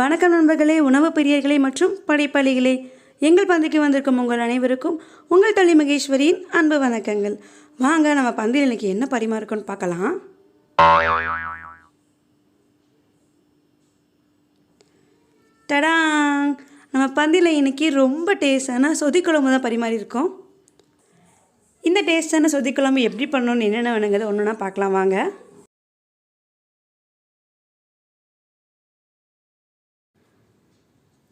வணக்கம் நண்பர்களே, உணவு பிரியர்களே மற்றும் படைப்பாளிகளே, எங்கள் பந்திக்கு வந்திருக்கும் உங்கள் அனைவருக்கும் உங்கள் தளி மகேஸ்வரியின் அன்பு வணக்கங்கள். வாங்க நம்ம பந்தியில் இன்னைக்கு என்ன பரிமாறுக்கோன்னு பார்க்கலாம். டடாங்! நம்ம பந்தியில் இன்னைக்கு ரொம்ப டேஸ்டான சொதி குழம்பு தான் பரிமாறியிருக்கோம். இந்த டேஸ்டான சொதி குழம்பு எப்படி பண்ணணும்னு என்னென்ன வேணுங்கிறத ஒன்று ஒன்றா பார்க்கலாம் வாங்க.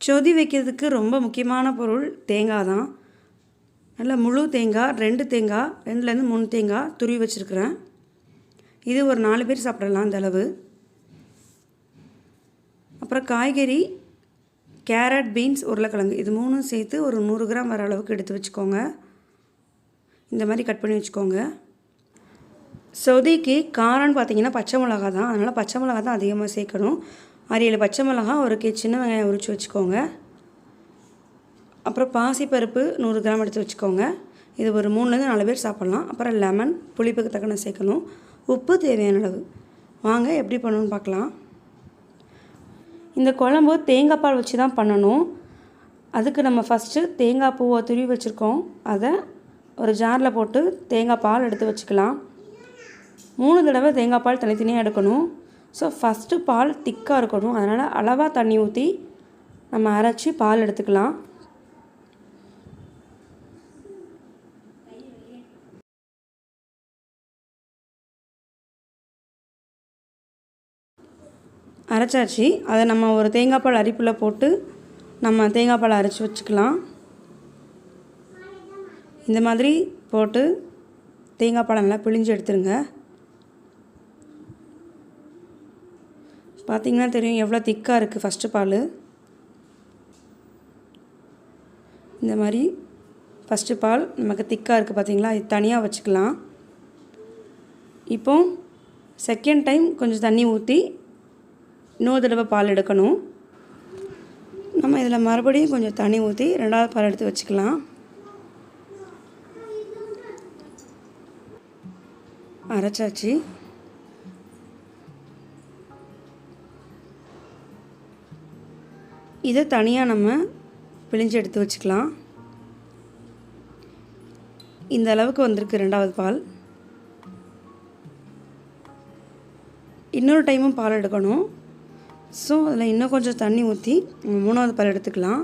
சொதி வைக்கிறதுக்கு ரொம்ப முக்கியமான பொருள் தேங்காய் தான். நல்ல முழு தேங்காய், 2 தேங்காய், 2லேருந்து 3 தேங்காய் துருவி வச்சுருக்கிறேன். இது ஒரு 4 பேர் சாப்பிடலாம் இந்த அளவு. அப்புறம் காய்கறி, கேரட், பீன்ஸ், உருளைக்கிழங்கு இது 3ம் சேர்த்து ஒரு 100 கிராம் வர அளவுக்கு எடுத்து வச்சுக்கோங்க. இந்த மாதிரி கட் பண்ணி வச்சுக்கோங்க. சொதிக்கு காரம்னு பார்த்தீங்கன்னா பச்சை மிளகா தான், அதனால் பச்சை மிளகா தான் அதிகமாக சேர்க்கணும். 6-7 பச்சை மிளகா, ஒரு சின்ன வெங்காயம் உரித்து வச்சுக்கோங்க. அப்புறம் பாசிப்பருப்பு 100 கிராம் எடுத்து வச்சுக்கோங்க. இது ஒரு 3லேருந்து 4 பேர் சாப்பிட்லாம். அப்புறம் லெமன், புளிப்புக்கு தக்கன சேர்க்கணும். உப்பு தேவையான அளவு. வாங்க எப்படி பண்ணணும்னு பார்க்கலாம். இந்த குழம்பு தேங்காய் பால் வச்சு தான் பண்ணணும். அதுக்கு நம்ம ஃபஸ்ட்டு தேங்காய் பூவை துருவி வச்சுருக்கோம். அதை ஒரு ஜாரில் போட்டு தேங்காய் பால் எடுத்து வச்சுக்கலாம். 3 தடவை தேங்காய் பால் தனித்தனியாக எடுக்கணும். ஸோ ஃபஸ்ட்டு பால் திக்காக இருக்கணும், அதனால் அளவாக தண்ணி ஊற்றி நம்ம அரைச்சி பால் எடுத்துக்கலாம். அரைச்சாச்சு. அதை நம்ம ஒரு தேங்காய் பால் அரிப்பில் போட்டு நம்ம தேங்காய் பால் அரைச்சி வச்சுக்கலாம். இந்த மாதிரி போட்டு தேங்காய் பால் நல்லா பிழிஞ்சு எடுத்துருங்க. பார்த்திங்கன்னா தெரியும் எவ்வளோ திக்காக இருக்குது ஃபஸ்ட்டு பால். இந்த மாதிரி ஃபஸ்ட்டு பால் நமக்கு திக்காக இருக்குது பார்த்திங்களா, இது தனியாக வச்சுக்கலாம். இப்போ செகண்ட் டைம் கொஞ்சம் தண்ணி ஊற்றி இன்னொரு தடவை பால் எடுக்கணும். நம்ம இதில் மறுபடியும் கொஞ்சம் தண்ணி ஊற்றி 2வது பால் எடுத்து வச்சுக்கலாம். அரைச்சாச்சு. இதை தனியாக நம்ம பிழிஞ்சு எடுத்து வச்சுக்கலாம். இந்த அளவுக்கு வந்திருக்கு 2வது பால். இன்னொரு டைமும் பால் எடுக்கணும். ஸோ அதில் இன்னும் கொஞ்சம் தண்ணி ஊற்றி 3வது பால் எடுத்துக்கலாம்.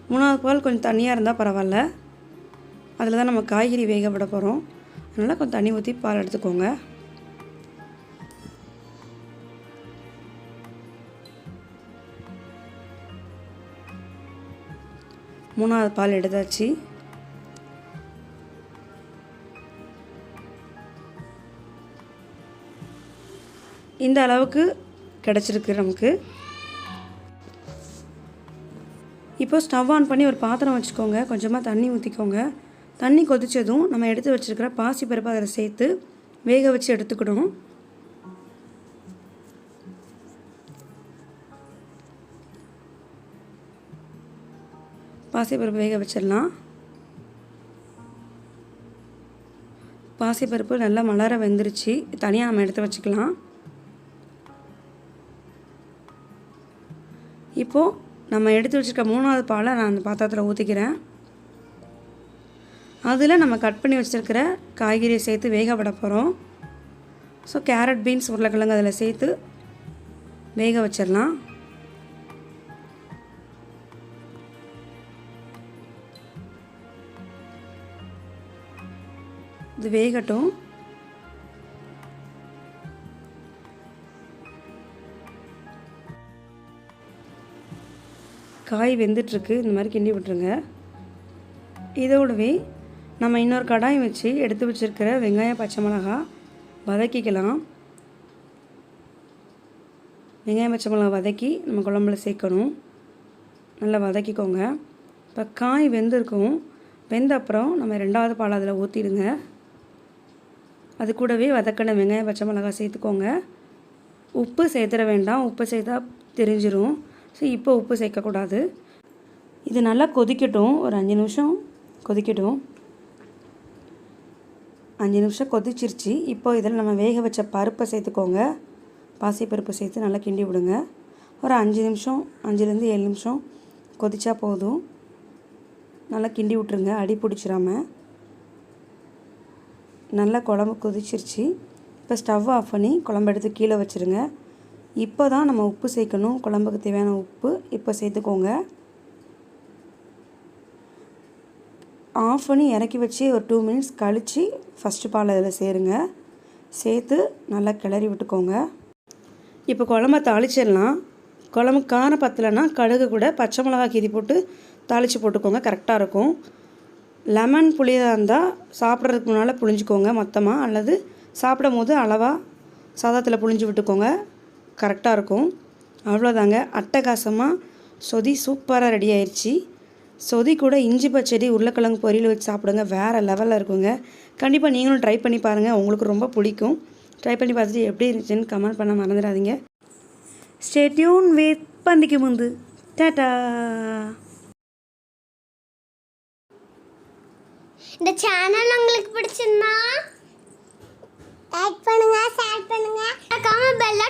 3வது பால் கொஞ்சம் தண்ணியாக இருந்தால் பரவாயில்ல, அதில் தான் நம்ம காய்கறி வேக விட போகிறோம். அதனால் கொஞ்சம் தண்ணி ஊற்றி பால் எடுத்துக்கோங்க. 3வது பால் எடுத்தாச்சு. இந்த அளவுக்கு கிடச்சிருக்கு நமக்கு. இப்போ ஸ்டவ் ஆன் பண்ணி ஒரு பாத்திரம் வச்சுக்கோங்க. கொஞ்சமாக தண்ணி ஊற்றிக்கோங்க. தண்ணி கொதித்ததும் நம்ம எடுத்து வச்சுருக்கிற பாசிப்பருப்பு அதில் சேர்த்து வேக வச்சு எடுத்துக்கணும். பாசிப்பருப்பு வேக வச்சிடலாம். பாசிப்பருப்பு நல்லா மலர வெந்துருச்சு. தனியாக நம்ம எடுத்து வச்சுக்கலாம். இப்போது நம்ம எடுத்து வச்சுருக்க 3வது பாலை நான் அந்த பாத்திரத்தில் ஊற்றிக்கிறேன். அதில் நம்ம கட் பண்ணி வச்சுருக்கிற காய்கறியை சேர்த்து வேக விட போகிறோம். ஸோ கேரட், பீன்ஸ், உருளைக்கிழங்கு அதில் சேர்த்து வேக வச்சிடலாம். இது வேகட்டும். காய் வெந்துட்டுருக்கு. இந்த மாதிரி கிண்டி விட்டுருங்க. இதோடவே நம்ம இன்னொரு கடாய் வச்சு எடுத்து வச்சுருக்கிற வெங்காயம், பச்சை மிளகா வதக்கிக்கலாம். வெங்காயம், பச்சை மிளகா வதக்கி நம்ம குழம்புல சேர்க்கணும். நல்லா வதக்கிக்கோங்க. இப்போ காய் வெந்திருக்கும். வெந்த அப்புறம் நம்ம 2வது பால் அதில் ஊற்றிடுங்க. அது கூடவே வதக்கின வெங்காயம், பச்சை மிளகா சேர்த்துக்கோங்க. உப்பு சேர்த்துட வேண்டாம், உப்பு சேர்த்தா தெரிஞ்சிடும். ஸோ இப்போ உப்பு சேர்க்கக்கூடாது. இது நல்லா கொதிக்கட்டும். ஒரு 5 நிமிஷம் கொதிக்கட்டும். 5 நிமிஷம் கொதிச்சிருச்சு. இப்போ இதில் நம்ம வேக வச்ச பருப்பை சேர்த்துக்கோங்க. பாசிப்பருப்பு சேர்த்து நல்லா கிண்டி விடுங்க. ஒரு 5 நிமிஷம் 5லேருந்து 7 நிமிஷம் கொதிச்சா போதும். நல்லா கிண்டி விட்ருங்க, அடி பிடிச்சிடாம. நல்லா குழம்பு கொதிச்சிருச்சு. இப்போ ஸ்டவ் ஆஃப் பண்ணி குழம்பு எடுத்து கீழே வச்சுருங்க. இப்போ தான் நம்ம உப்பு சேர்க்கணும். குழம்புக்கு தேவையான உப்பு இப்போ சேர்த்துக்கோங்க. ஆஃப் பண்ணி இறக்கி வச்சு ஒரு 2 மினிட்ஸ் கழித்து ஃபஸ்ட்டு பால் அதில் சேருங்க. சேர்த்து நல்லா கிளறி விட்டுக்கோங்க. இப்போ குழம்ப தாளிச்சிடலாம். குழம்பு காரம் பத்தலைன்னா கடுகு கூட பச்சை மிளகா கீரி போட்டு தாளித்து போட்டுக்கோங்க, கரெக்டாக இருக்கும். லெமன் புளியாக இருந்தால் சாப்பிட்றதுக்கு முன்னால் புளிஞ்சிக்கோங்க மொத்தமாக, அல்லது சாப்பிடும் போது அளவாக சாதத்தில் புளிஞ்சு விட்டுக்கோங்க, கரெக்டாக இருக்கும். அவ்வளோதாங்க, அட்டகாசமாக சொதி சூப்பராக ரெடி ஆயிடுச்சு. சொதி கூட இஞ்சி பச்சடி உருளைக்கிழங்கு பொரியல் வச்சு சாப்பிடுங்க, வேறு லெவலில் இருக்குங்க. கண்டிப்பாக நீங்களும் ட்ரை பண்ணி பாருங்கள், உங்களுக்கு ரொம்ப பிடிக்கும். ட்ரை பண்ணி பார்த்துட்டு எப்படி இருந்துச்சுன்னு கமெண்ட் பண்ண மறந்துடாதீங்க. ஸ்டே டியூன் வித் பந்திக்கு முந்து. டாடா. இந்த சேனல் உங்களுக்கு பிடிச்சிருந்தா லைக் பண்ணுங்க, ஷேர் பண்ணுங்க, மறக்காம பெல்